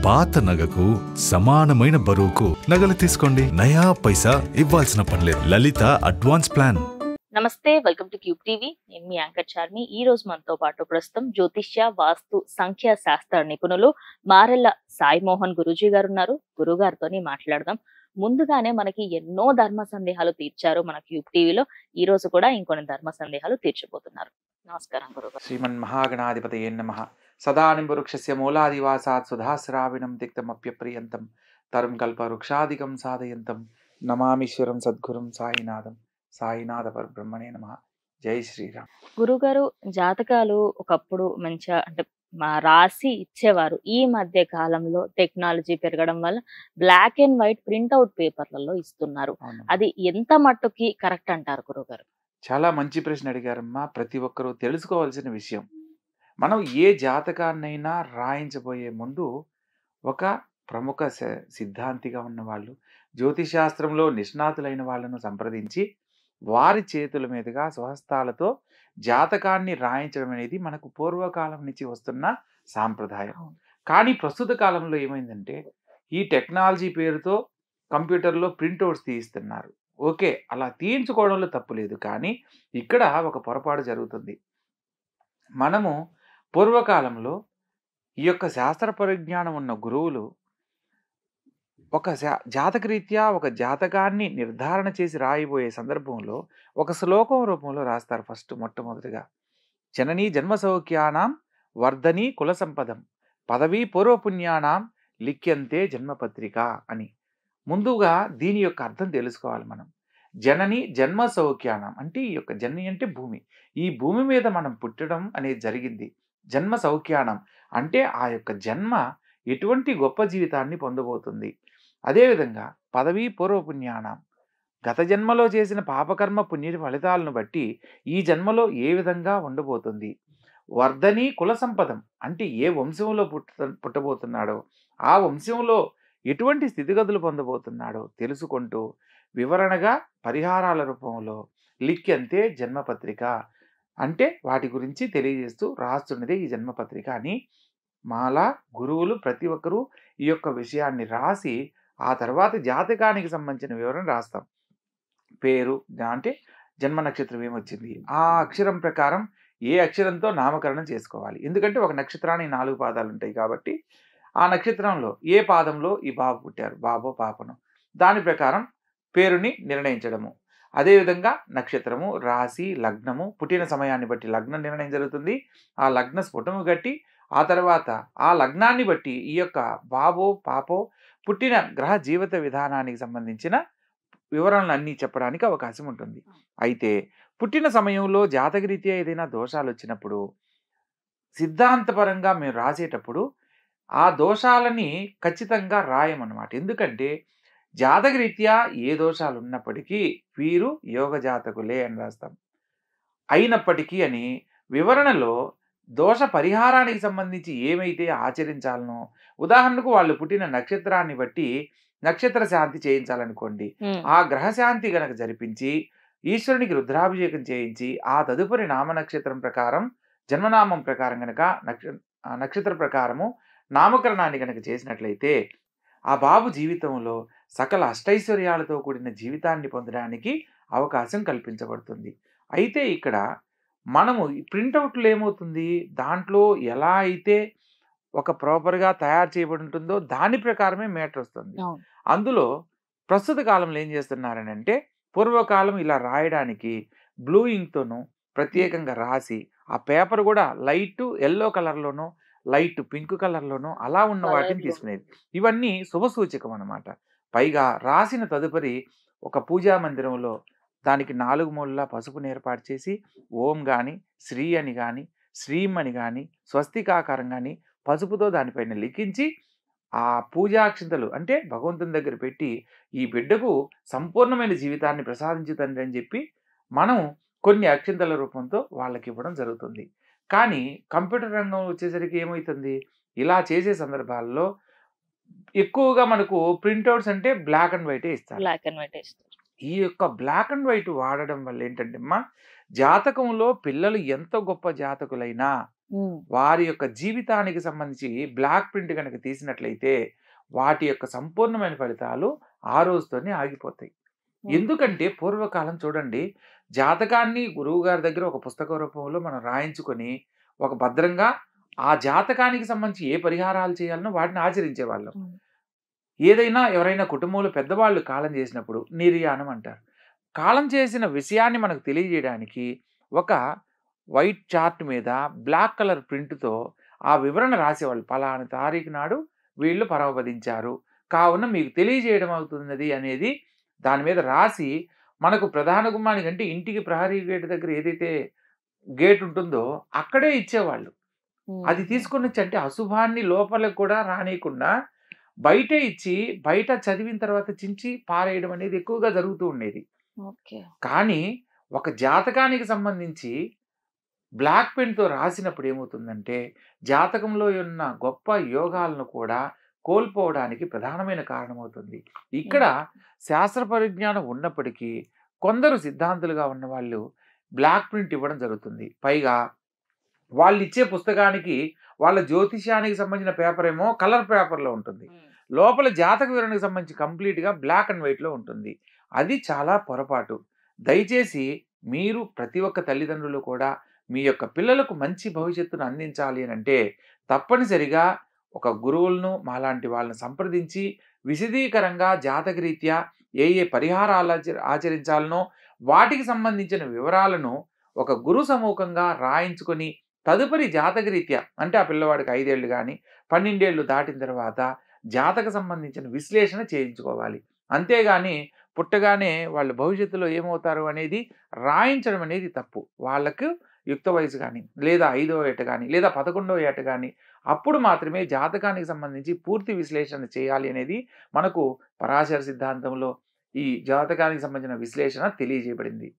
పాత నగకు సమానమైన బరువుకు నగలు తీసుకోండి. నయా పైసా ఇవ్వాల్సిన పనిలేదు. లలిత అడ్వాన్స్ ప్లాన్. నమస్తే, వెల్కమ్ టు క్యూబ్ టీవీ. నేను మీ యాంకర్ చార్మి. ఈ రోజు మనతో పాటు ప్రస్తుతం జ్యోతిష్య, వాస్తు, సంఖ్యా శాస్త్ర నిపుణులు మారెల్ల సాయి మోహన్ గురూజీ గారు ఉన్నారు. గురుగారితో మాట్లాడదాం. ముందుగానే మనకి ఎన్నో ధర్మ సందేహాలు తీర్చారు మన క్యూబ్ టీవీలో. ఈ రోజు కూడా ఇంకొన్ని ధర్మ సందేహాలు తీర్చిపోతున్నారు. నమస్కారం గురుగారు. శ్రీమన్ మహాగణాధిపతయే నమః. సదానింబవృక్షస్య మూలాదివాసాత్ సుధాశ్రావిణం తిక్తమప్యప్రియంతం తరుం కల్పవృక్షాదికం సాధయంతం నమామీశ్వరం సద్గురుం సాయినాథం. సాయినాథ పరబ్రహ్మణే నమః. జై శ్రీరామ్. గురుగారు, జాతకాలు ఒకప్పుడు మంచిగా అంటే రాసి ఇచ్చేవారు. ఈ మధ్య కాలంలో టెక్నాలజీ పెరగడం వల్ల బ్లాక్ అండ్ వైట్ ప్రింట్అవుట్ పేపర్లలో ఇస్తున్నారు. అది ఎంత మట్టుకి కరెక్ట్ అంటారు గురుగారు? చాలా మంచి ప్రశ్న అడిగారమ్మా. ప్రతి ఒక్కరూ తెలుసుకోవాల్సిన విషయం. మనం ఏ జాతకాన్నైనా రాయించబోయే ముందు ఒక ప్రముఖ సిద్ధాంతిగా ఉన్న వాళ్ళు, జ్యోతిశాస్త్రంలో నిష్ణాతులైన వాళ్ళను సంప్రదించి వారి చేతుల మీదుగా స్వహస్తాలతో జాతకాన్ని రాయించడం అనేది మనకు పూర్వకాలం నుంచి వస్తున్న సాంప్రదాయం. కానీ ప్రస్తుత కాలంలో ఏమైందంటే ఈ టెక్నాలజీ పేరుతో కంప్యూటర్లో ప్రింట్అవుట్స్ తీయిస్తున్నారు. ఓకే, అలా తీయించుకోవడంలో తప్పు లేదు. కానీ ఇక్కడ ఒక పొరపాటు జరుగుతుంది. మనము పూర్వకాలంలో ఈ యొక్క శాస్త్ర పరిజ్ఞానం ఉన్న గురువులు ఒక జాతకరీత్యా ఒక జాతకాన్ని నిర్ధారణ చేసి రాయిపోయే సందర్భంలో ఒక శ్లోకం రూపంలో రాస్తారు. మొట్టమొదటిగా జననీ జన్మ సౌఖ్యానాం వర్ధని కుల సంపదం పదవీ పూర్వపుణ్యానాం లిఖ్యంతే జన్మపత్రిక అని. ముందుగా దీని యొక్క అర్థం తెలుసుకోవాలి మనం. జనని జన్మ సౌఖ్యానం అంటే ఈ యొక్క జనని అంటే భూమి. ఈ భూమి మీద మనం పుట్టడం అనేది జరిగింది. జన్మ సౌఖ్యానం అంటే ఆ యొక్క జన్మ ఎటువంటి గొప్ప జీవితాన్ని పొందబోతుంది. అదేవిధంగా పదవీ పూర్వపుణ్యానం గత జన్మలో చేసిన పాపకర్మ పుణ్య ఫలితాలను బట్టి ఈ జన్మలో ఏ విధంగా ఉండబోతుంది. వర్ధని కుల సంపదం అంటే ఏ వంశంలో పుట్టబోతున్నాడో ఆ వంశంలో ఎటువంటి స్థితిగతులు పొందబోతున్నాడో తెలుసుకుంటూ వివరణగా పరిహారాల రూపంలో లిఖ్యంతే జన్మపత్రిక అంటే వాటి గురించి తెలియజేస్తూ రాస్తున్నదే ఈ జన్మపత్రిక అని మాలా గురువులు ప్రతి ఒక్కరూ ఈ యొక్క విషయాన్ని రాసి ఆ తర్వాత జాతకానికి సంబంధించిన వివరణ రాస్తాం. పేరు అంటే జన్మ నక్షత్రం ఏమొచ్చింది, ఆ అక్షరం ప్రకారం ఏ అక్షరంతో నామకరణం చేసుకోవాలి. ఎందుకంటే ఒక నక్షత్రానికి 4 పాదాలు ఉంటాయి కాబట్టి ఆ నక్షత్రంలో ఏ పాదంలో ఈ బాబు పుట్టారు, బాబో పాపను, దాని ప్రకారం పేరుని నిర్ణయించడము. అదేవిధంగా నక్షత్రము, రాశి, లగ్నము, పుట్టిన సమయాన్ని బట్టి లగ్నం నిర్ణయం జరుగుతుంది. ఆ లగ్న స్ఫుటము గట్టి ఆ తర్వాత ఆ లగ్నాన్ని బట్టి ఈ యొక్క బాబో పాపో పుట్టిన గ్రహ జీవిత విధానానికి సంబంధించిన వివరణలు అన్నీ చెప్పడానికి అవకాశం ఉంటుంది. అయితే పుట్టిన సమయంలో జాతకరీత్యా ఏదైనా దోషాలు వచ్చినప్పుడు సిద్ధాంతపరంగా మేము రాసేటప్పుడు ఆ దోషాలని ఖచ్చితంగా రాయమన్నమాట. ఎందుకంటే జాతకరీత్యా ఏ దోషాలు ఉన్నప్పటికీ వీరు యోగ జాతకులే అని రాస్తాం. అయినప్పటికీ అని వివరణలో దోష పరిహారానికి సంబంధించి ఏమైతే ఆచరించాలనో, ఉదాహరణకు వాళ్ళు పుట్టిన నక్షత్రాన్ని బట్టి నక్షత్ర శాంతి చేయించాలనుకోండి, ఆ గ్రహ శాంతి గనక జరిపించి ఈశ్వరునికి రుద్రాభిషేకం చేయించి ఆ తదుపరి నామ నక్షత్రం ప్రకారం జన్మనామం ప్రకారం గనక నక్షత్ర ప్రకారము నామకరణాన్ని గనక చేసినట్లయితే ఆ బాబు జీవితంలో సకల అష్టైశ్వర్యాలతో కూడిన జీవితాన్ని పొందడానికి అవకాశం కల్పించబడుతుంది. అయితే ఇక్కడ మనము ప్రింట్అవుట్లో ఏమవుతుంది, దాంట్లో ఎలా అయితే ఒక ప్రాపర్గా తయారు చేయబడి ఉంటుందో దాని ప్రకారమే మేటర్ వస్తుంది. అందులో ప్రస్తుత కాలంలో ఏం చేస్తున్నారని అంటే పూర్వకాలం ఇలా రాయడానికి బ్లూ ఇంక్తోనూ ప్రత్యేకంగా రాసి ఆ పేపర్ కూడా లైట్ ఎల్లో కలర్లోనూ లైట్ పింక్ కలర్లోనూ అలా ఉన్న వాటిని తీసుకునేది. ఇవన్నీ శుభసూచకం అన్నమాట. పైగా రాసిన తదుపరి ఒక పూజా మందిరంలో దానికి 4 మూలలా పసుపుని ఏర్పాటు చేసి ఓం కానీ, శ్రీ అని కానీ, శ్రీం అని కానీ, స్వస్తికాకారం కానీ పసుపుతో దానిపైన లిఖించి ఆ పూజాక్షింతలు అంటే భగవంతుని దగ్గర పెట్టి ఈ బిడ్డకు సంపూర్ణమైన జీవితాన్ని ప్రసాదించు తండ్రి అని చెప్పి మనం కొన్ని అక్షింతల రూపంతో వాళ్ళకి ఇవ్వడం జరుగుతుంది. కానీ కంప్యూటర్ రంగం వచ్చేసరికి ఏమవుతుంది, ఇలా చేసే సందర్భాల్లో ఎక్కువగా మనకు ప్రింట్అవుట్స్ అంటే బ్లాక్ అండ్ వైటే ఇస్తారు. ఈ యొక్క బ్లాక్ అండ్ వైట్ వాడడం వల్ల ఏంటంటే అమ్మా, జాతకంలో పిల్లలు ఎంత గొప్ప జాతకులైనా ఉమ్, వారి యొక్క జీవితానికి సంబంధించి బ్లాక్ ప్రింట్ కనుక తీసినట్లయితే వాటి యొక్క సంపూర్ణమైన ఫలితాలు ఆ రోజుతోనే ఆగిపోతాయి. ఎందుకంటే పూర్వకాలం చూడండి, జాతకాన్ని గురువు గారి దగ్గర ఒక పుస్తక రూపంలో మనం రాయించుకొని ఒక భద్రంగా ఆ జాతకానికి సంబంధించి ఏ పరిహారాలు చేయాలనో వాటిని ఆచరించేవాళ్ళం. ఉమ్, ఏదైనా ఎవరైనా కుటుంబంలో పెద్దవాళ్ళు కాలం చేసినప్పుడు నిర్యాణం అంటారు. కాలం చేసిన విషయాన్ని మనకు తెలియజేయడానికి ఒక వైట్ చార్ట్ మీద బ్లాక్ కలర్ ప్రింట్‌తో ఆ వివరణ రాసేవాళ్ళు. పలానా తారీఖు నాడు వీళ్ళు పరమపదించారు. కావున మీకు తెలియజేయడం అవుతున్నది అనేది దాని మీద రాసి మనకు ప్రధాన గుమ్మానికంటే ఇంటికి ప్రహరీ గేట్ దగ్గర ఏదైతే గేట్ ఉంటుందో అక్కడే ఇచ్చేవాళ్ళు. అది ఉమ్, తీసుకొనొచ్చి అంటే అశుభాన్ని లోపలికి కూడా రానీయకుండా బయటే ఇచ్చి, బయట చదివిన తర్వాత చించి పారేయడం అనేది ఎక్కువగా జరుగుతూ ఉండేది. ఓకే. కానీ ఒక జాతకానికి సంబంధించి బ్లాక్ పెన్‌తో రాసినప్పుడు ఏమవుతుందంటే, జాతకంలో ఉన్న గొప్ప యోగాలను కూడా కోల్పోవడానికి ప్రధానమైన కారణమవుతుంది. ఇక్కడ శాస్త్ర పరిజ్ఞానం ఉన్నప్పటికీ కొందరు సిద్ధాంతులుగా ఉన్నవాళ్ళు బ్లాక్ ప్రింట్ ఇవ్వడం జరుగుతుంది. పైగా వాళ్ళిచ్చే పుస్తకానికి వాళ్ళ జ్యోతిష్యానికి సంబంధించిన పేపర్ ఏమో కలర్ పేపర్‌లో ఉంటుంది. ఉమ్, లోపల జాతక వివరణకు సంబంధించి కంప్లీట్‌గా బ్లాక్ అండ్ వైట్‌లో ఉంటుంది. అది చాలా పొరపాటు. దయచేసి మీరు ప్రతి ఒక్క తల్లిదండ్రులు కూడా మీ యొక్క పిల్లలకు మంచి భవిష్యత్తును అందించాలి అనంటే తప్పనిసరిగా ఒక గురువులను మాలాంటి వాళ్ళని సంప్రదించి విశదీకరంగా జాతకరీత్యా ఏ పరిహారాలు ఆచరించాలనో వాటికి సంబంధించిన వివరాలను ఒక గురు సముఖంగా రాయించుకొని తదుపరి జాతకరీత్యా అంటే ఆ పిల్లవాడికి 5 ఏళ్ళు గాని, 12 ఏళ్ళు దాటిన తర్వాత జాతక సంబంధించిన విశ్లేషణ చేయించుకోవాలి. అంతేగాని పుట్టగానే వాళ్ళు భవిష్యత్తులో ఏమవుతారు అనేది రాయించడం అనేది తప్పు. వాళ్ళకు యుక్త వయసు గాని, లేదా 5వ ఏట గాని, లేదా 11వ ఏట గాని అప్పుడు మాత్రమే జాతకానికి సంబంధించి పూర్తి విశ్లేషణ చేయాలి అనేది మనకు పరాశర సిద్ధాంతంలో ఈ జాతకానికి సంబంధించిన విశ్లేషణ తెలియజేయబడింది.